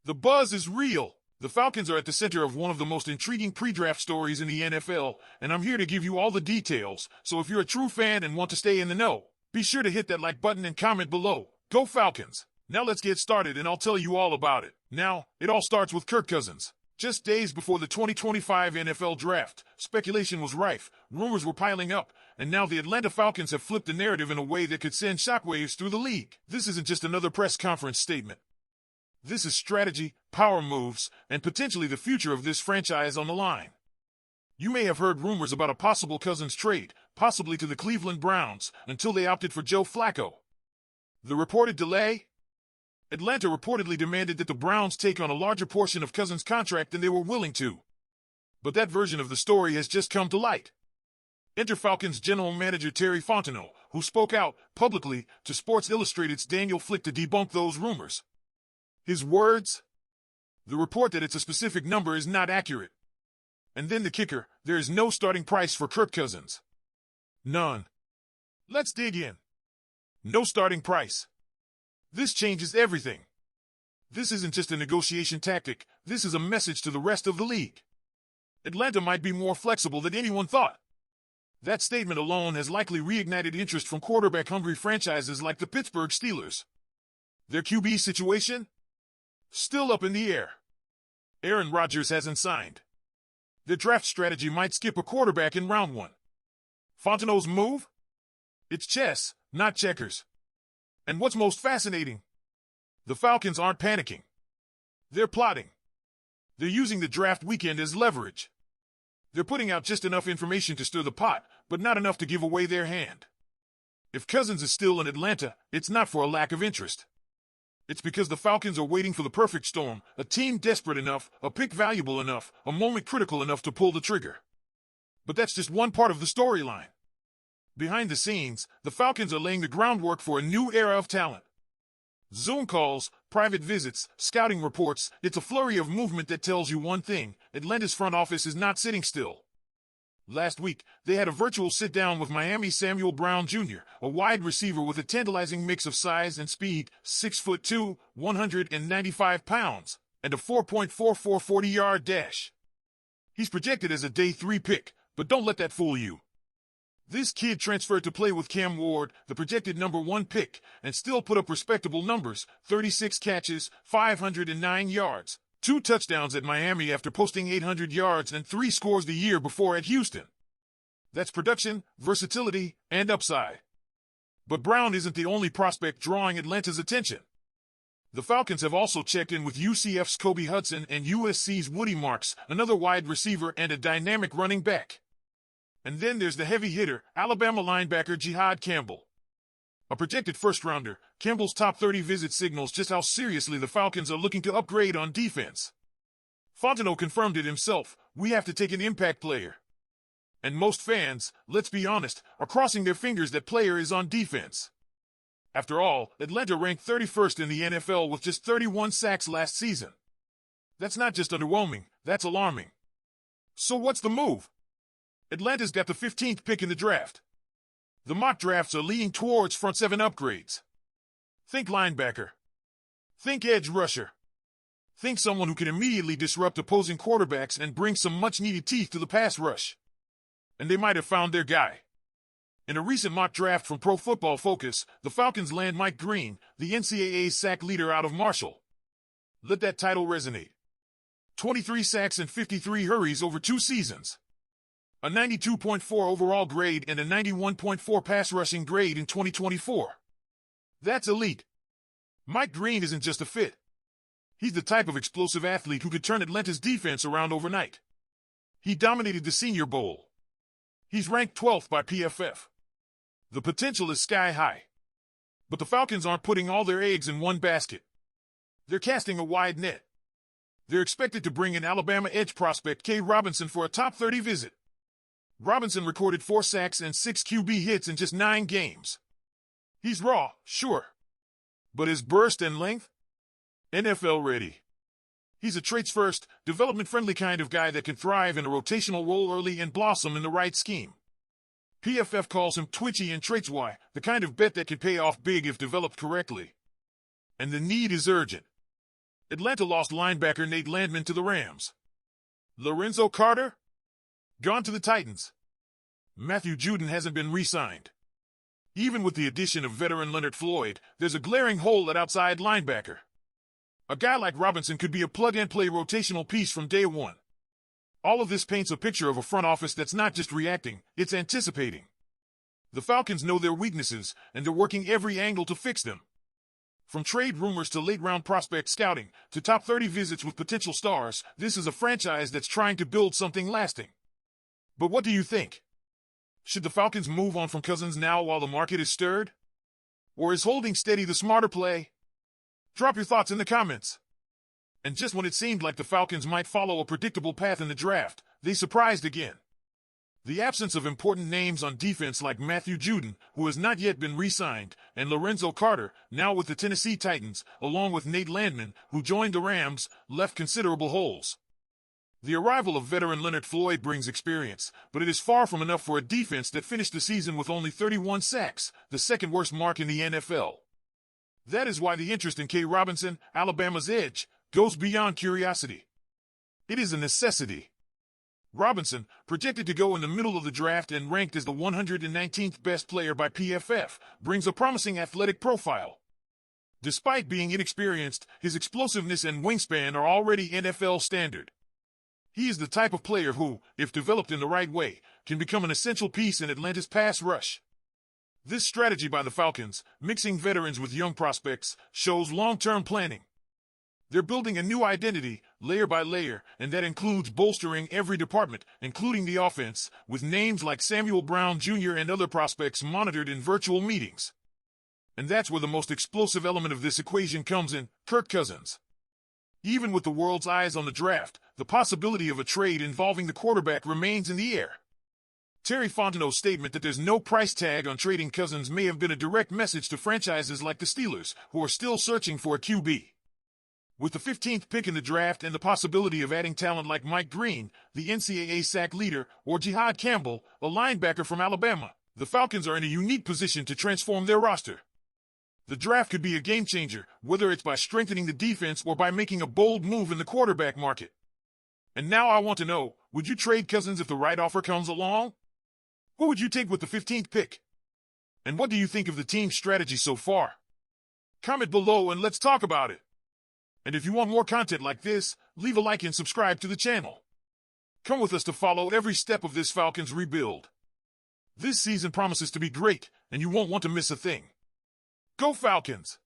The buzz is real. The Falcons are at the center of one of the most intriguing pre-draft stories in the NFL, and I'm here to give you all the details, so if you're a true fan and want to stay in the know, be sure to hit that like button and comment below. Go Falcons! Now let's get started and I'll tell you all about it. Now, it all starts with Kirk Cousins. Just days before the 2025 NFL Draft, speculation was rife, rumors were piling up, and now the Atlanta Falcons have flipped the narrative in a way that could send shockwaves through the league. This isn't just another press conference statement. This is strategy, power moves, and potentially the future of this franchise on the line. You may have heard rumors about a possible Cousins trade, possibly to the Cleveland Browns, until they opted for Joe Flacco. The reported delay? Atlanta reportedly demanded that the Browns take on a larger portion of Cousins' contract than they were willing to. But that version of the story has just come to light. Enter Falcons general manager Terry Fontenot, who spoke out publicly to Sports Illustrated's Daniel Flick to debunk those rumors. His words? The report that it's a specific number is not accurate. And then the kicker, there is no starting price for Kirk Cousins. None. Let's dig in. No starting price. This changes everything. This isn't just a negotiation tactic, this is a message to the rest of the league. Atlanta might be more flexible than anyone thought. That statement alone has likely reignited interest from quarterback-hungry franchises like the Pittsburgh Steelers. Their QB situation? Still up in the air. Aaron Rodgers hasn't signed. Their draft strategy might skip a quarterback in round one. Fontenot's move? It's chess, not checkers. And what's most fascinating? The Falcons aren't panicking. They're plotting. They're using the draft weekend as leverage. They're putting out just enough information to stir the pot, but not enough to give away their hand. If Cousins is still in Atlanta, it's not for a lack of interest. It's because the Falcons are waiting for the perfect storm, a team desperate enough, a pick valuable enough, a moment critical enough to pull the trigger. But that's just one part of the storyline. Behind the scenes, the Falcons are laying the groundwork for a new era of talent. Zoom calls, private visits, scouting reports, it's a flurry of movement that tells you one thing: Atlanta's front office is not sitting still. Last week, they had a virtual sit-down with Miami's Samuel Brown Jr., a wide receiver with a tantalizing mix of size and speed, 6'2", 195 pounds, and a 4.44 40-yard dash. He's projected as a day 3 pick, but don't let that fool you. This kid transferred to play with Cam Ward, the projected number 1 pick, and still put up respectable numbers: 36 catches, 509 yards, 2 touchdowns at Miami after posting 800 yards and 3 scores the year before at Houston. That's production, versatility, and upside. But Brown isn't the only prospect drawing Atlanta's attention. The Falcons have also checked in with UCF's Kobe Hudson and USC's Woody Marks, another wide receiver and a dynamic running back. And then there's the heavy hitter, Alabama linebacker Jihad Campbell. A projected first-rounder, Campbell's top 30 visit signals just how seriously the Falcons are looking to upgrade on defense. Fontenot confirmed it himself: we have to take an impact player. And most fans, let's be honest, are crossing their fingers that player is on defense. After all, Atlanta ranked 31st in the NFL with just 31 sacks last season. That's not just underwhelming, that's alarming. So what's the move? Atlanta's got the 15th pick in the draft. The mock drafts are leaning towards front 7 upgrades. Think linebacker. Think edge rusher. Think someone who can immediately disrupt opposing quarterbacks and bring some much-needed teeth to the pass rush. And they might have found their guy. In a recent mock draft from Pro Football Focus, the Falcons land Mike Green, the NCAA's sack leader out of Marshall. Let that title resonate. 23 sacks and 53 hurries over 2 seasons. A 92.4 overall grade and a 91.4 pass rushing grade in 2024. That's elite. Mike Green isn't just a fit. He's the type of explosive athlete who could turn Atlanta's defense around overnight. He dominated the Senior Bowl. He's ranked 12th by PFF. The potential is sky high. But the Falcons aren't putting all their eggs in one basket. They're casting a wide net. They're expected to bring in Alabama edge prospect K. Robinson for a top 30 visit. Robinson recorded 4 sacks and 6 QB hits in just 9 games. He's raw, sure. But his burst and length? NFL ready. He's a traits-first, development-friendly kind of guy that can thrive in a rotational role early and blossom in the right scheme. PFF calls him twitchy and traits-y, the kind of bet that can pay off big if developed correctly. And the need is urgent. Atlanta lost linebacker Nate Landman to the Rams. Lorenzo Carter? Gone to the Titans. Matthew Judon hasn't been re-signed. Even with the addition of veteran Leonard Floyd, there's a glaring hole at outside linebacker. A guy like Robinson could be a plug-and-play rotational piece from day one. All of this paints a picture of a front office that's not just reacting, it's anticipating. The Falcons know their weaknesses, and they're working every angle to fix them. From trade rumors to late-round prospect scouting to top 30 visits with potential stars, this is a franchise that's trying to build something lasting. But what do you think? Should the Falcons move on from Cousins now while the market is stirred? Or is holding steady the smarter play? Drop your thoughts in the comments. And just when it seemed like the Falcons might follow a predictable path in the draft, they surprised again. The absence of important names on defense like Matthew Judon, who has not yet been re-signed, and Lorenzo Carter, now with the Tennessee Titans, along with Nate Landman, who joined the Rams, left considerable holes. The arrival of veteran Leonard Floyd brings experience, but it is far from enough for a defense that finished the season with only 31 sacks, the second worst mark in the NFL. That is why the interest in K. Robinson, Alabama's edge, goes beyond curiosity. It is a necessity. Robinson, projected to go in the middle of the draft and ranked as the 119th best player by PFF, brings a promising athletic profile. Despite being inexperienced, his explosiveness and wingspan are already NFL standard. He is the type of player who, if developed in the right way, can become an essential piece in Atlanta's pass rush. This strategy by the Falcons, mixing veterans with young prospects, shows long-term planning. They're building a new identity, layer by layer, and that includes bolstering every department, including the offense, with names like Samuel Brown Jr. and other prospects monitored in virtual meetings. And that's where the most explosive element of this equation comes in, Kirk Cousins. Even with the world's eyes on the draft, the possibility of a trade involving the quarterback remains in the air. Terry Fontenot's statement that there's no price tag on trading Cousins may have been a direct message to franchises like the Steelers, who are still searching for a QB. With the 15th pick in the draft and the possibility of adding talent like Mike Green, the NCAA sack leader, or Jihad Campbell, a linebacker from Alabama, the Falcons are in a unique position to transform their roster. The draft could be a game-changer, whether it's by strengthening the defense or by making a bold move in the quarterback market. And now I want to know, would you trade Cousins if the right offer comes along? Who would you take with the 15th pick? And what do you think of the team's strategy so far? Comment below and let's talk about it. And if you want more content like this, leave a like and subscribe to the channel. Come with us to follow every step of this Falcons rebuild. This season promises to be great, and you won't want to miss a thing. Go Falcons!